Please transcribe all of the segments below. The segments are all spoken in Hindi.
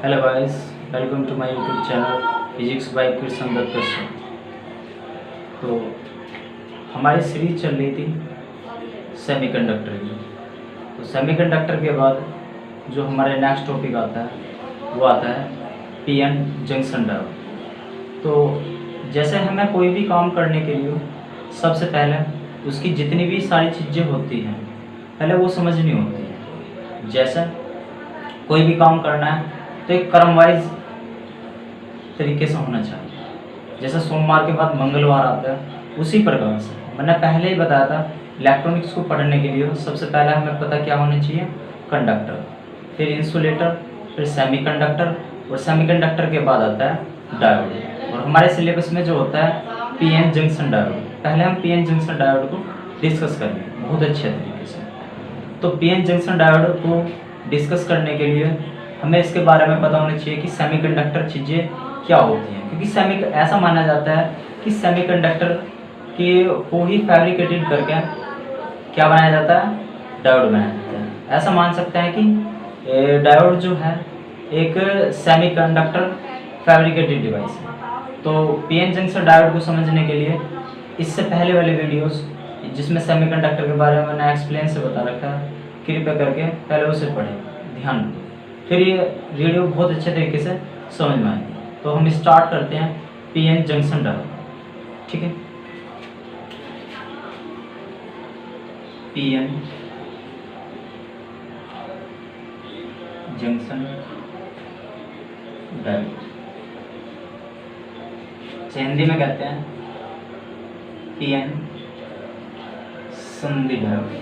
Hello guys, welcome to my YouTube channel physics by Krishna Dutt sir. तो हमारी सीरीज चल रही थी सेमीकंडक्टर की। तो सेमीकंडक्टर के बाद जो हमारे नेक्स्ट टॉपिक आता है वो आता है पीएन जंक्शन डायोड। तो जैसे हमें कोई भी काम करने के लिए सबसे पहले उसकी जितनी भी सारी चीज़ें होती हैं पहले वो समझनी होती है। जैसे कोई भी काम करना है तो एक क्रम वाइज तरीके से होना चाहिए। जैसे सोमवार के बाद मंगलवार आता है उसी प्रकार से मैंने पहले ही बताया था, इलेक्ट्रॉनिक्स को पढ़ने के लिए सबसे पहले हमें पता क्या होना चाहिए, कंडक्टर, फिर इंसुलेटर, फिर सेमीकंडक्टर, और सेमीकंडक्टर के बाद आता है डायोड। और हमारे सिलेबस में जो होता है पीएन जंक्शन डायोड। पहले हम पीएन जंक्शन डायोड को डिस्कस करेंगे बहुत अच्छे तरीके से। तो पीएन जंक्शन डायोड को डिस्कस करने के लिए हमें इसके बारे में पता होना चाहिए कि सेमीकंडक्टर चीज़ें क्या होती हैं, क्योंकि ऐसा माना जाता है कि सेमीकंडक्टर के को ही फैब्रिकेटेड करके क्या बनाया जाता है, डायोड बनाया जाता है। ऐसा मान सकते हैं कि डायोड जो है एक सेमीकंडक्टर फैब्रिकेटेड डिवाइस है। तो पीएन जंक्शन डायोड को समझने के लिए इससे पहले वाले वीडियोस जिसमें सेमीकंडक्टर के बारे में मैंने एक्सप्लेन से बता रखा है, कृपया करके पहले उसे पढ़ें, ध्यान दें, फिर ये वीडियो बहुत अच्छे तरीके से समझ में आएगी। तो हम स्टार्ट करते हैं पीएन जंक्शन डायोड, ठीक है। पीएन जंक्शन डायोड हिंदी में कहते हैं पीएन संधि डायोड।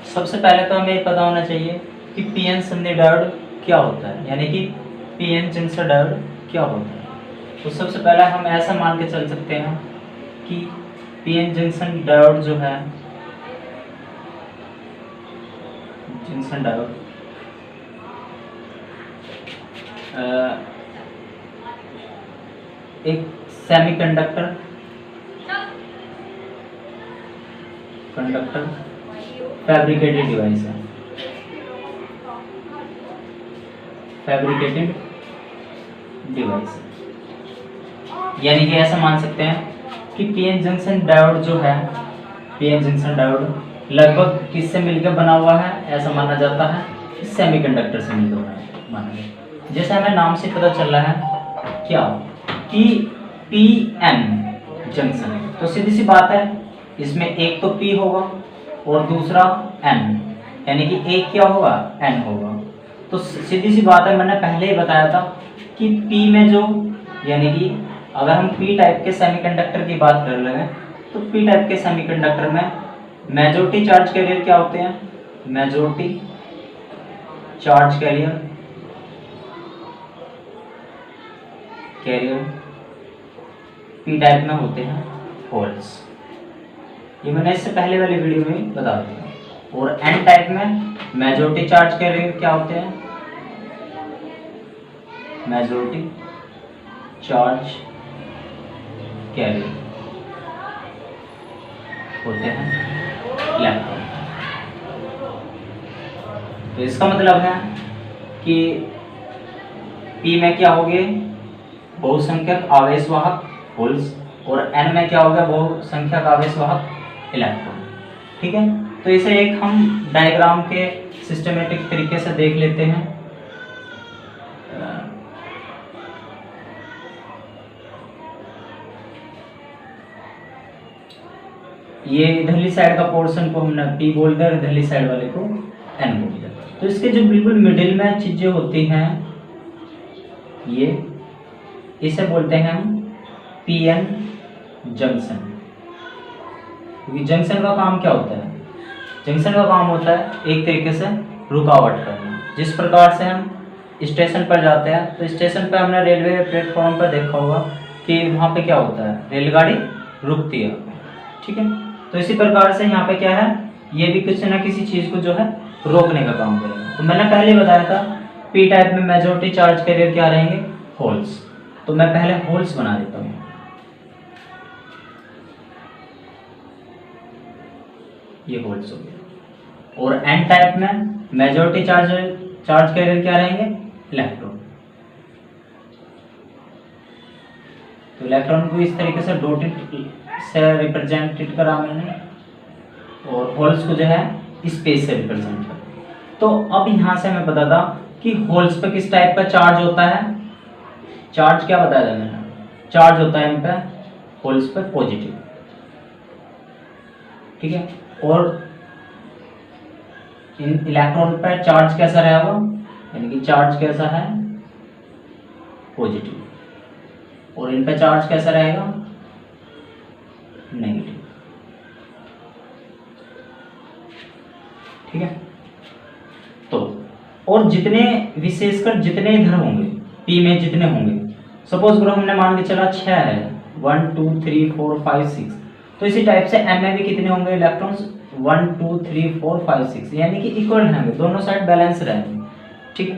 सबसे पहले तो हमें पता होना चाहिए कि पीएन संधि डायोड क्या होता है, यानी कि पीएन जंक्शन डायोड क्या होता है। तो सबसे पहले हम ऐसा मान के चल सकते हैं कि पीएन जंक्शन डायोड जो है, जंक्शन डायोड एक सेमीकंडक्टर फैब्रिकेटेड डिवाइस है, फैब्रिकेटेड डिवाइस, यानी कि ऐसा मान सकते हैं कि पीएन जंक्शन डायोड जो है, पीएन जंक्शन डायोड लगभग किससे मिलकर बना हुआ है, ऐसा माना जाता है कि सेमीकंडक्टर से मिलकर बना है। जैसे हमें नाम से पता चल रहा है क्या कि पीएन जंक्शन, तो सीधी सी बात है इसमें एक तो पी होगा और दूसरा एन, यानी कि एक क्या होगा, एन होगा। तो सीधी सी बात है, मैंने पहले ही बताया था कि पी में जो, यानी कि अगर हम पी टाइप के सेमीकंडक्टर की बात कर रहे हैं तो पी टाइप के सेमीकंडक्टर में मेजॉरिटी चार्ज कैरियर क्या होते हैं, majority charge carrier P type में होते हैं होल्स। ये मैंने इससे पहले वाली वीडियो में बता दिया। और एन टाइप में मेजॉरिटी चार्ज कैरियर क्या होते हैं, मेजॉरिटी चार्ज कैरियर होते हैं इलेक्ट्रॉन। तो इसका मतलब है कि पी में क्या हो गए, बहुसंख्यक आवेशवाहक होल्स, और एन में क्या होगा, बहुसंख्यक आवेशवाहक इलेक्ट्रॉन, ठीक है। तो इसे एक हम डायग्राम के सिस्टमेटिक तरीके से देख लेते हैं। ये इधरली साइड का पोर्शन को हमने पी बोल दिया, इधरली साइड वाले को एन बोल दिया। तो इसके जो बिल्कुल मिडिल में चीजें होती हैं ये, इसे बोलते हैं हम पीएन जंक्शन। क्योंकि जंक्शन का काम क्या होता है, जंक्शन का काम होता है एक तरीके से रुकावट करना। जिस प्रकार से हम स्टेशन पर जाते हैं तो स्टेशन पर हमने रेलवे प्लेटफॉर्म पर देखा होगा कि वहाँ पे क्या होता है, रेलगाड़ी रुकती है, ठीक है। तो इसी प्रकार से यहाँ पे क्या है, ये भी किसी ना किसी चीज़ को जो है रोकने का काम करेगा। तो मैंने पहले बताया था पी टाइप में मेजॉरिटी चार्ज कैरियर क्या रहेंगे, होल्स। तो मैं पहले होल्स बना देता हूँ। ये होल्स हो गया। और एन टाइप में मेजॉरिटी चार्ज कैरियर क्या रहेंगे, इलेक्ट्रॉन। तो इलेक्ट्रॉन को इस तरीके से डॉटेड से रिप्रेजेंटेड करा मैंने, और होल्स को जो है स्पेस से रिप्रेजेंट करा। तो अब यहाँ से हमें पता था कि होल्स पे किस टाइप का चार्ज होता है। चार्ज क्या बताया था मैंने, चार्ज होता है इन पे होल्स पे पॉजिटिव, ठीक है। और इन इलेक्ट्रॉन पर चार्ज कैसा रहेगा, यानी कि चार्ज कैसा है, पॉजिटिव। और इन पे चार्ज कैसा रहेगा, नेगेटिव, ठीक है। तो और जितने विशेषकर जितने इधर होंगे पी में जितने होंगे, सपोज करो हमने मान के चला 6 है, 1 2 3 4 5 6, तो इसी टाइप से एम में भी कितने होंगे इलेक्ट्रॉन्स, 1 2 3 4 5 6, यानी कि इक्वल रहेंगे, दोनों साइड बैलेंस रहेंगे, ठीक है।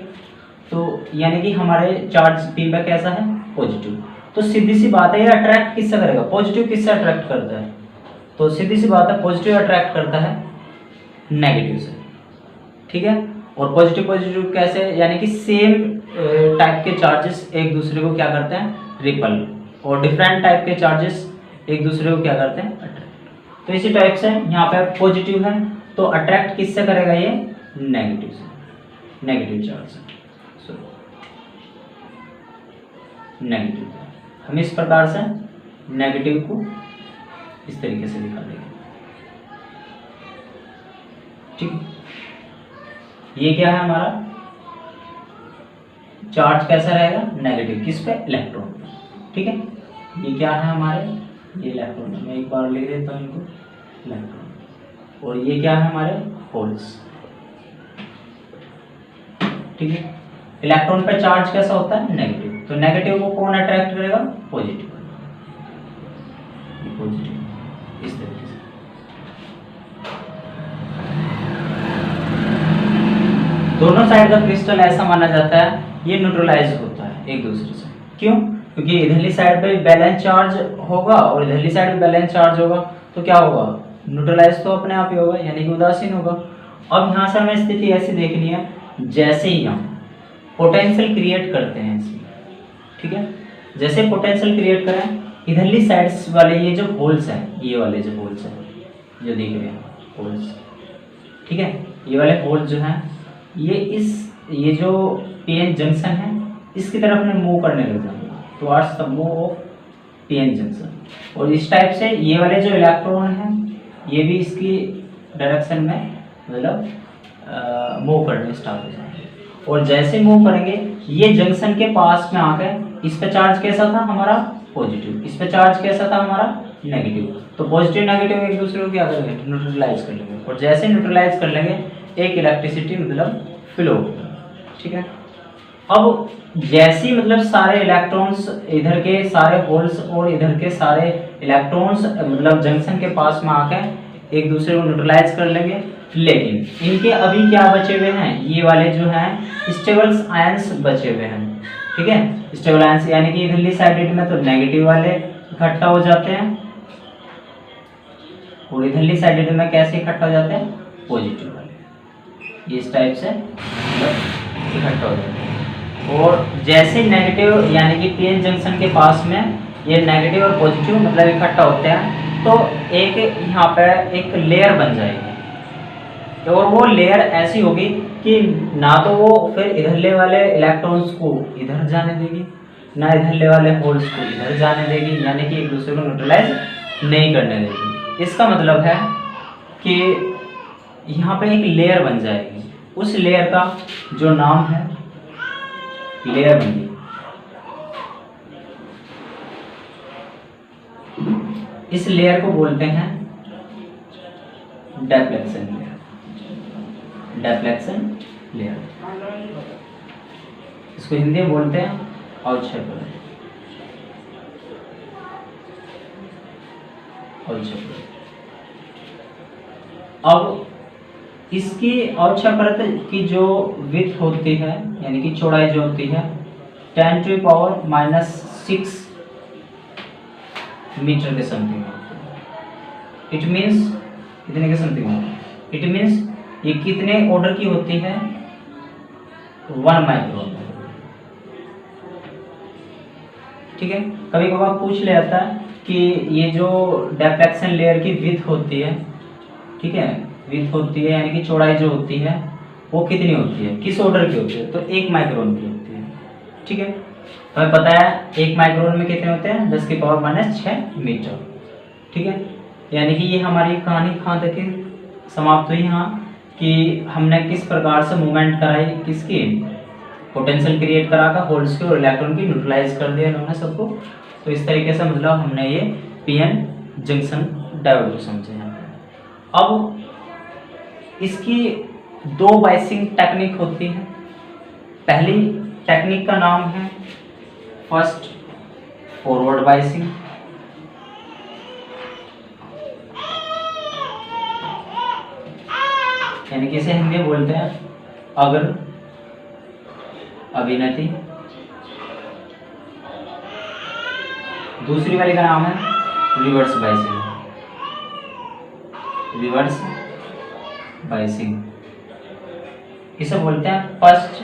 तो यानी कि हमारे चार्ज पी में कैसा है, पॉजिटिव। तो सीधी सी बात है, ये अट्रैक्ट किससे करेगा, पॉजिटिव किससे अट्रैक्ट करता है, तो सीधी सी बात है पॉजिटिव अट्रैक्ट करता है नेगेटिव से, ठीक है। और पॉजिटिव पॉजिटिव कैसे, यानी कि सेम टाइप के चार्जेस एक दूसरे को क्या करते हैं, रिपल, और डिफरेंट टाइप के चार्जेस एक दूसरे को क्या करते हैं, अट्रैक्ट। तो इसी टाइप से यहाँ पे पॉजिटिव है तो अट्रैक्ट किससे करेगा, ये नेगेटिव से, नेगेटिव चार्ज से, नेगेटिव। हम इस प्रकार से नेगेटिव को इस तरीके से दिखा देंगे, ठीक। ये क्या है हमारा चार्ज कैसा रहेगा, नेगेटिव, किस पे, इलेक्ट्रॉन, ठीक है। ये क्या है हमारे, ये इलेक्ट्रॉन, मैं एक बार लिख देता हूँ इनको, इलेक्ट्रॉन। और ये क्या है हमारे होल्स, ठीक है। इलेक्ट्रॉन पे चार्ज कैसा होता है, नेगेटिव, तो नेगेटिव को कौन अट्रैक्ट करेगा, पॉजिटिव, पॉजिटिव, इस तरीके से। दोनों साइड का क्रिस्टल ऐसा माना जाता है ये न्यूट्रलाइज होता है एक दूसरे से, क्यों, क्योंकि इधरली साइड पे बैलेंस चार्ज होगा और इधरली साइड पे बैलेंस चार्ज होगा, तो क्या होगा, न्यूट्रलाइज तो अपने आप ही होगा, यानी कि उदासीन होगा। अब यहाँ से हमें स्थिति ऐसी देखनी है, जैसे ही हम पोटेंशियल क्रिएट करते हैं इसमें, ठीक है, जैसे पोटेंशियल क्रिएट करें, इधरली साइड्स वाले ये जो होल्स हैं, ये वाले जो होल्स हैं जो दिख रहे हैं होल्स, ठीक है, ये वाले होल्स जो हैं ये जो पीएन जंक्शन है इसकी तरफ में मूव करने लग जाएंगे towards the move of PN junction. और इस टाइप से ये वाले जो इलेक्ट्रॉन हैं ये भी इसकी डायरेक्शन में मतलब मूव करने स्टार्ट हो जाएंगे। और जैसे मूव करेंगे ये जंक्शन के पास में आकर इस पे चार्ज कैसा था हमारा, पॉजिटिव, इस पे चार्ज कैसा था हमारा, नेगेटिव। तो पॉजिटिव नेगेटिव एक दूसरे को क्या करेंगे, न्यूट्रलाइज कर लेंगे। और जैसे न्यूट्रलाइज कर लेंगे एक इलेक्ट्रिसिटी मतलब फ्लो, ठीक है। अब जैसी मतलब सारे इलेक्ट्रॉन्स इधर के सारे होल्स और इधर के सारे इलेक्ट्रॉन्स मतलब जंक्शन के पास में आकर एक दूसरे को न्यूट्रलाइज कर लेंगे, लेकिन इनके अभी क्या बचे हुए हैं, ये वाले जो हैं स्टेबल आयंस बचे हुए हैं, ठीक है। स्टेबल आयंस यानी कि इधरली साइड में तो नेगेटिव वाले इकट्ठा हो जाते हैं और इधरली साइड में कैसे इकट्ठा हो जाते हैं, पॉजिटिव वाले, ये इस टाइप से इकट्ठा हो जाते हैं। और जैसे नेगेटिव यानी कि पीएन जंक्शन के पास में ये नेगेटिव और पॉजिटिव मतलब इकट्ठा होते हैं तो एक यहाँ पे एक लेयर बन जाएगी। और वो लेयर ऐसी होगी कि ना तो वो फिर इधरले वाले इलेक्ट्रॉन्स को इधर जाने देगी ना इधरले वाले होल्स को इधर जाने देगी, यानी कि एक दूसरे को न्यूट्रलाइज नहीं करने देगी। इसका मतलब है कि यहाँ पे एक लेयर बन जाएगी, उस लेयर का जो नाम है लेयर बन गई। इस लेयर को बोलते हैं डेफ्लेक्शन लेयर, डेफ्लेक्शन लेयर। इसको हिंदी में बोलते हैं अवक्षेपण, अवक्षेपण। अब इसकी अवक्षेपण की जो विड्थ होती है यानी कि चौड़ाई जो होती है 10⁻⁻⁶ मीटर के समथिंग होती है। इट मीन्स कितने के समथिंग होती है, इट मीन्स ये कितने ऑर्डर की होती है? 1 माइक्रोन। ठीक है, कभी कभार पूछ ले आता है कि ये जो डिफ्लेक्शन लेयर की विड्थ होती है, ठीक है, विड्थ होती है यानी कि चौड़ाई जो होती है वो कितनी होती है, किस ऑर्डर की होती है? तो 1 माइक्रोन की होती है। ठीक है, हमें पता है 1 माइक्रोन में कितने होते हैं? 10⁻⁶ मीटर। ठीक है, यानी कि ये हमारी कहानी कहाँ तक समाप्त हुई यहाँ कि हमने किस प्रकार से मूवमेंट कराई, किसकी पोटेंशियल क्रिएट करा कर होल्स की और इलेक्ट्रॉन की न्यूट्रलाइज कर दिया इन्होंने सबको। तो इस तरीके से मतलब हमने ये पीएन जंक्शन डायोड को समझे हैं। अब इसकी 2 बाइसिंग टेक्निक होती है। पहली टेक्निक का नाम है फर्स्ट फॉरवर्ड बाइसिंग, यानी कि इसे हिंदी में बोलते हैं अग्र अभिनति। दूसरी वाली का नाम है रिवर्स बाइसिंग, रिवर्स बाइसिंग इसे बोलते हैं फर्स्ट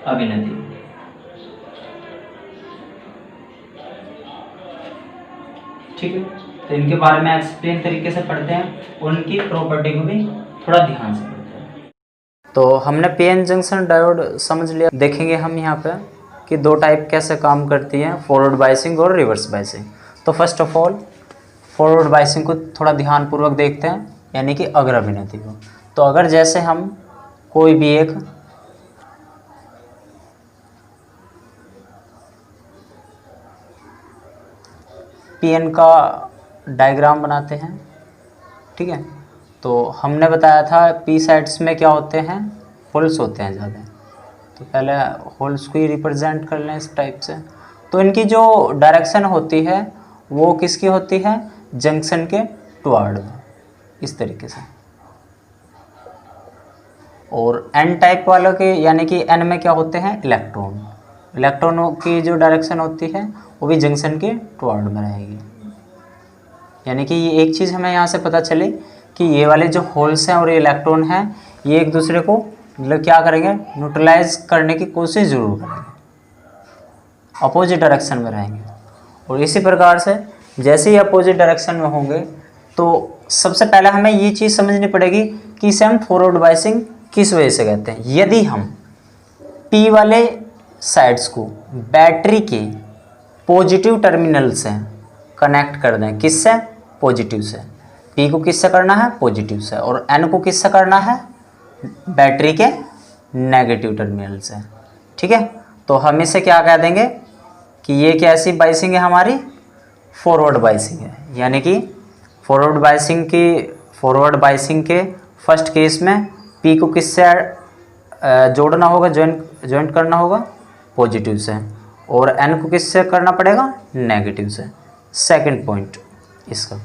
अभिनति। ठीक है, तो इनके बारे में एक्सप्लेन तरीके से पढ़ते हैं, उनकी प्रॉपर्टी को भी थोड़ा ध्यान से पढ़ते हैं। तो हमने पीएन जंक्शन डायोड समझ लिया। देखेंगे हम यहाँ पे कि 2 टाइप कैसे काम करती हैं, फॉरवर्ड बाइसिंग और रिवर्स बाइसिंग। तो first of all forward biasing को थोड़ा ध्यानपूर्वक देखते हैं, यानी कि अग्र अभिनति को। तो अगर जैसे हम कोई भी एक पीएन का डायग्राम बनाते हैं, ठीक है, तो हमने बताया था पी साइड्स में क्या होते हैं, होल्स होते हैं ज़्यादा। तो पहले होल्स को ही रिप्रेजेंट कर लें इस टाइप से। तो इनकी जो डायरेक्शन होती है वो किसकी होती है? जंक्शन के टुवर्ड, इस तरीके से। और एन टाइप वालों के, यानी कि एन में क्या होते हैं? इलेक्ट्रॉन। इलेक्ट्रॉनों की जो डायरेक्शन होती है वो भी जंक्शन के टुवर्ड में रहेगी। यानी कि ये एक चीज़ हमें यहाँ से पता चली कि ये वाले जो होल्स हैं और ये इलेक्ट्रॉन हैं, ये एक दूसरे को मतलब क्या करेंगे? न्यूट्रलाइज करने की कोशिश जरूर करेंगे, अपोजिट डायरेक्शन में रहेंगे। और इसी प्रकार से जैसे ही अपोजिट डायरेक्शन में होंगे तो सबसे पहले हमें ये चीज़ समझनी पड़ेगी कि इसे हम फॉरवर्ड बाइसिंग किस वजह से कहते हैं। यदि हम पी वाले साइड्स को बैटरी के पॉजिटिव टर्मिनल से कनेक्ट कर दें, किससे? पॉजिटिव से। पी को किससे करना है? पॉजिटिव से। और एन को किससे करना है? बैटरी के नेगेटिव टर्मिनल से। ठीक है, तो हम इसे क्या कह देंगे कि ये कैसी बाइसिंग है हमारी? फॉरवर्ड बाइसिंग है। यानी कि फॉरवर्ड बाइसिंग के फर्स्ट केस में पी को किससे जोड़ना होगा, ज्वाइंट करना होगा? पॉजिटिव से। और एन को किससे करना पड़ेगा? नेगेटिव से। सेकंड पॉइंट इसका।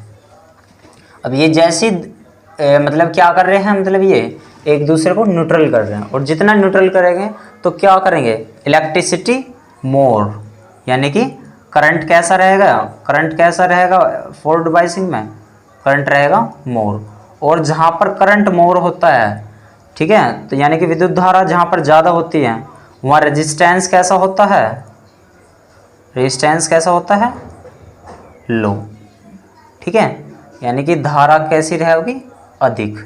अब ये जैसी मतलब क्या कर रहे हैं, मतलब ये एक दूसरे को न्यूट्रल कर रहे हैं, और जितना न्यूट्रल करेंगे तो क्या करेंगे? इलेक्ट्रिसिटी मोर, यानी कि करंट कैसा रहेगा? करंट कैसा रहेगा फॉरवर्ड बाइसिंग में? करंट रहेगा मोर। और जहाँ पर करंट मोर होता है, ठीक है, तो यानी कि विद्युत धारा जहाँ पर ज़्यादा होती है वहाँ रेजिस्टेंस कैसा होता है? रेजिस्टेंस कैसा होता है? लो। ठीक है, यानी कि धारा कैसी रहेगी? अधिक।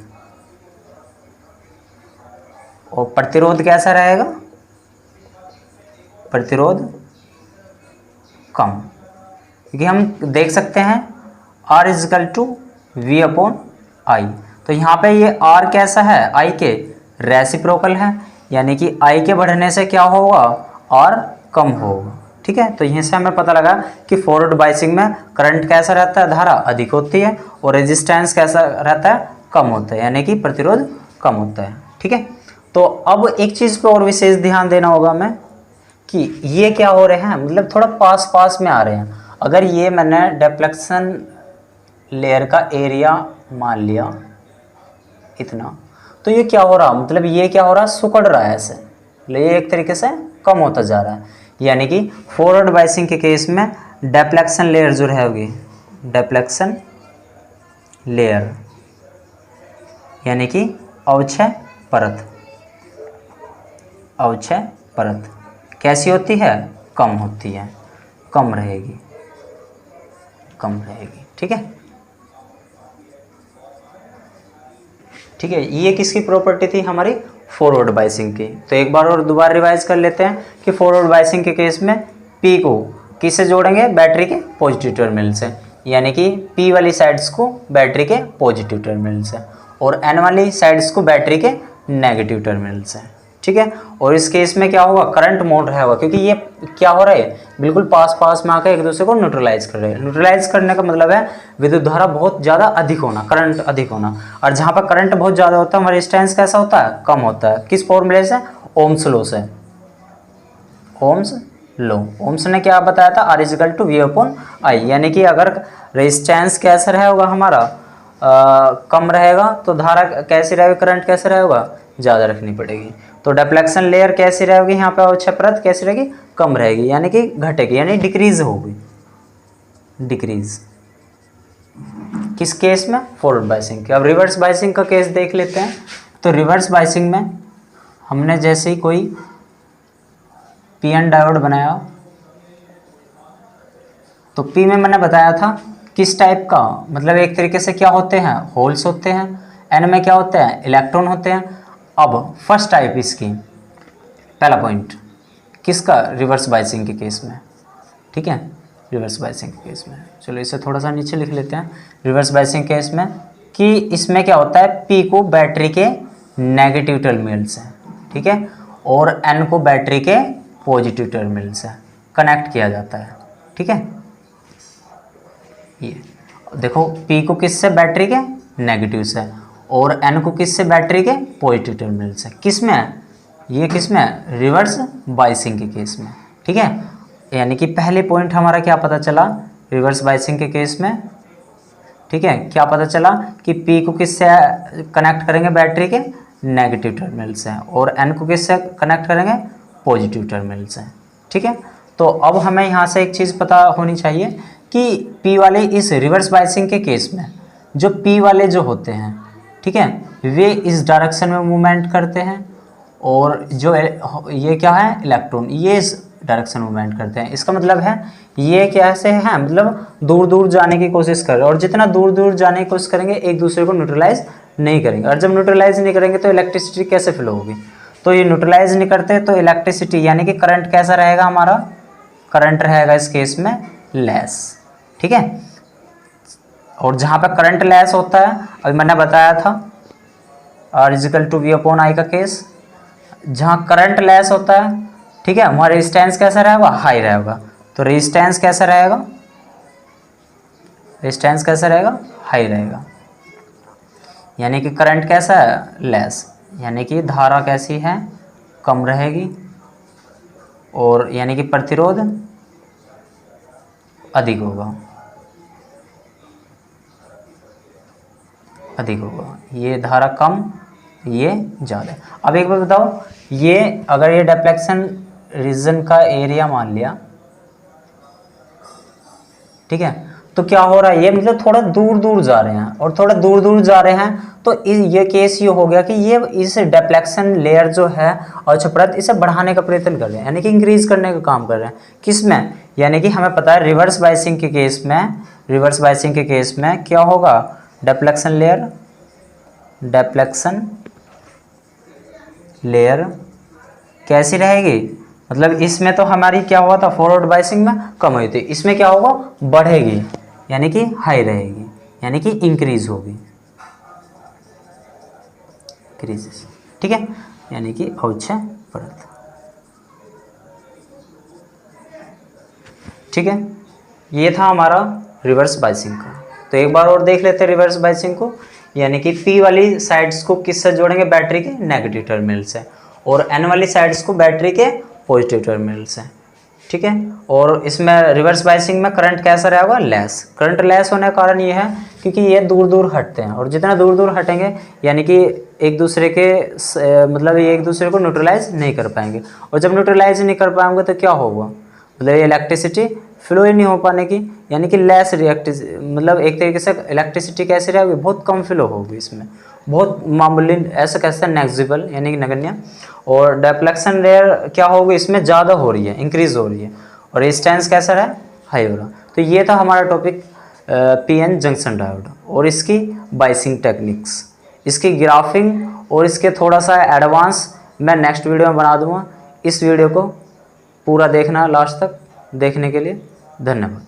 और प्रतिरोध कैसा रहेगा? प्रतिरोध कम। क्योंकि हम देख सकते हैं R = V/I। तो यहाँ पे ये R कैसा है? I के रेसिप्रोकल है, यानी कि I के बढ़ने से क्या होगा? R कम होगा। ठीक है, तो यहीं से हमें पता लगा कि फॉरवर्ड बाइसिंग में करंट कैसा रहता है? धारा अधिक होती है। और रेजिस्टेंस कैसा रहता है? कम होता है, यानी कि प्रतिरोध कम होता है। ठीक है, तो अब एक चीज़ पे और विशेष ध्यान देना होगा हमें कि ये क्या हो रहे हैं, मतलब थोड़ा पास में आ रहे हैं। अगर ये मैंने डिफ्लेक्शन लेयर का एरिया मान लिया इतना, तो ये क्या हो रहा, मतलब ये क्या हो रहा? सिकुड़ रहा है ऐसे, ये एक तरीके से कम होता जा रहा है। यानी कि फॉरवर्ड बाइसिंग के केस में डिफ्लेक्शन लेयर जो रहेगी, डिफ्लेक्शन लेयर यानी कि अवक्षय परत। अवक्षय परत कैसी होती है? कम होती है, कम रहेगी, कम रहेगी। ठीक है, ठीक है। ये किसकी प्रॉपर्टी थी? हमारी फॉरवर्ड बायसिंग की। तो एक बार और दोबारा रिवाइज कर लेते हैं कि फॉरवर्ड बायसिंग के केस में पी को किससे जोड़ेंगे? बैटरी के पॉजिटिव टर्मिनल से, यानी कि पी वाली साइड्स को बैटरी के पॉजिटिव टर्मिनल से और एन वाली साइड्स को बैटरी के नेगेटिव टर्मिनल से। ठीक है, और इस केस में क्या होगा? करंट मोड रहेगा, क्योंकि ये क्या हो रहा है? बिल्कुल पास पास में आकर एक दूसरे को न्यूट्रलाइज कर रहे हैं। न्यूट्रलाइज करने का मतलब है विद्युत धारा बहुत ज़्यादा अधिक होना, करंट अधिक होना। और जहाँ पर करंट बहुत ज़्यादा होता है, हमारा रेजिस्टेंस कैसा होता है? कम होता है। किस फॉर्मूले से? ओम्स लॉ से। Ohm's law. ओम्स ने क्या बताया था? R इजिकल टू V/I, यानी कि अगर रेजिस्टेंस कैसा रहेगा हमारा कम रहेगा तो धारा कैसी रहेगी? करंट कैसे रहेगा? ज़्यादा रखनी पड़ेगी। तो डिफ्लेक्शन लेयर कैसी रहेगी? यहाँ पे अवक्षय परत कैसी रहेगी? कम रहेगी, यानी कि घटेगी, यानी डिक्रीज होगी। डिक्रीज किस केस में? फॉरवर्ड बायसिंग के। अब रिवर्स बायसिंग का केस देख लेते हैं। तो रिवर्स बायसिंग में हमने जैसे ही कोई पीएन डायोड बनाया, तो पी में मैंने बताया था किस टाइप का, मतलब एक तरीके से क्या होते हैं? होल्स होते हैं। एन में क्या होते हैं? इलेक्ट्रॉन होते हैं। अब फर्स्ट टाइप इसकी, पहला पॉइंट किसका? रिवर्स बायसिंग के केस में। ठीक है, रिवर्स बायसिंग के केस में। चलो इसे थोड़ा सा नीचे लिख लेते हैं। रिवर्स बायसिंग केस में कि इसमें क्या होता है? पी को बैटरी के नेगेटिव टर्मिनल से, ठीक है, और एन को बैटरी के पॉजिटिव टर्मिनल से कनेक्ट किया जाता है। ठीक है, ये देखो, पी को किससे? बैटरी के नेगेटिव से, और एन को किससे? बैटरी के पॉजिटिव टर्मिनल से। किस में है ये? किस में है? रिवर्स बायसिंग के केस में। ठीक है, यानी कि पहले पॉइंट हमारा क्या पता चला रिवर्स बायसिंग के केस में? ठीक है, क्या पता चला कि पी को किससे कनेक्ट करेंगे? बैटरी के नेगेटिव टर्मिनल से, और एन को किससे कनेक्ट करेंगे? पॉजिटिव टर्मिनल से। ठीक है, तो अब हमें यहाँ से एक चीज़ पता होनी चाहिए कि पी वाले इस रिवर्स बायसिंग के केस में जो पी वाले जो होते हैं, ठीक है, वे इस डायरेक्शन में मूवमेंट करते हैं, और जो ये क्या है? इलेक्ट्रॉन, ये इस डायरेक्शन मूवमेंट करते हैं। इसका मतलब है ये कैसे हैं? मतलब दूर दूर जाने की कोशिश कर रहे हैं, और जितना दूर दूर जाने की कोशिश करेंगे एक दूसरे को न्यूट्रलाइज नहीं करेंगे, और जब न्यूट्रलाइज नहीं करेंगे तो इलेक्ट्रिसिटी कैसे फ्लो होगी? तो ये न्यूट्रलाइज नहीं करते तो इलेक्ट्रिसिटी यानी कि करंट कैसा रहेगा? हमारा करंट रहेगा इस केस में लेस। ठीक है, और जहाँ पर करंट लेस होता है, अभी मैंने बताया था R इजिकल टू V/I का केस, जहाँ करंट लेस होता है, ठीक है, वहाँ रेजिस्टेंस कैसा रहेगा? हाई रहेगा। तो रेजिस्टेंस कैसा रहेगा? रेजिस्टेंस कैसा रहेगा? हाई रहेगा, यानी कि करंट कैसा है? लेस, यानी कि धारा कैसी है? कम रहेगी, और यानी कि प्रतिरोध अधिक होगा, अधिक होगा। ये धारा कम, ये ज़्यादा। अब एक बार बताओ, ये अगर ये डिफ्लेक्शन रीजन का एरिया मान लिया, ठीक है, तो क्या हो रहा है? ये मतलब थोड़ा दूर दूर जा रहे हैं, और थोड़ा दूर दूर जा रहे हैं, तो ये केस ये हो गया कि ये इस डिफ्लेक्शन लेयर जो है अवक्षय परत, इसे बढ़ाने का प्रयत्न कर रहे हैं, यानी कि इंक्रीज करने का काम कर रहे हैं। किस में? यानी कि हमें पता है रिवर्स बायसिंग के केस में, रिवर्स बायसिंग के केस में क्या होगा? डिफ्लेक्शन लेयर, डिफ्लेक्शन लेयर कैसी रहेगी? मतलब इसमें तो हमारी क्या हुआ था? फॉरवर्ड बायसिंग में कम हुई थी, इसमें क्या होगा? बढ़ेगी, यानी कि हाई रहेगी, यानी कि इंक्रीज होगी, इंक्रीजेस। ठीक है, यानी कि अवक्षय परत। ठीक है, ये था हमारा रिवर्स बायसिंग का। तो एक बार और देख लेते हैं रिवर्स बायसिंग को, यानी कि पी वाली साइड्स को किससे जोड़ेंगे? बैटरी के नेगेटिव टर्मिनल से, और एन वाली साइड्स को बैटरी के पॉजिटिव टर्मिनल से। ठीक है, और इसमें रिवर्स बायसिंग में करंट कैसा रहेगा? लेस। करंट लेस होने का कारण ये है क्योंकि ये दूर दूर हटते हैं, और जितना दूर दूर हटेंगे यानी कि एक दूसरे के मतलब ये एक दूसरे को न्यूट्रलाइज नहीं कर पाएंगे, और जब न्यूट्रलाइज नहीं कर पाएंगे तो क्या होगा? मतलब ये इलेक्ट्रिसिटी फ्लो ही नहीं हो पाने की, यानी कि लेस रिएक्टिव, मतलब एक तरीके से इलेक्ट्रिसिटी कैसे रहेगी? बहुत कम फ्लो होगी इसमें, बहुत मामूली, ऐसा कैसे नेग्जिबल यानी कि नगण्य। और डिफ्लेक्शन लेयर क्या होगी, इसमें ज़्यादा हो रही है, इंक्रीज हो रही है। और रेजिस्टेंस कैसा है, हाई हो रहा। तो ये था हमारा टॉपिक पीएन जंक्शन डायोड और इसकी बाइसिंग टेक्निक्स, इसकी ग्राफिंग और इसके थोड़ा सा एडवांस मैं नेक्स्ट वीडियो में बना दूंगा। इस वीडियो को पूरा देखना लास्ट तक। देखने के लिए धन्यवाद।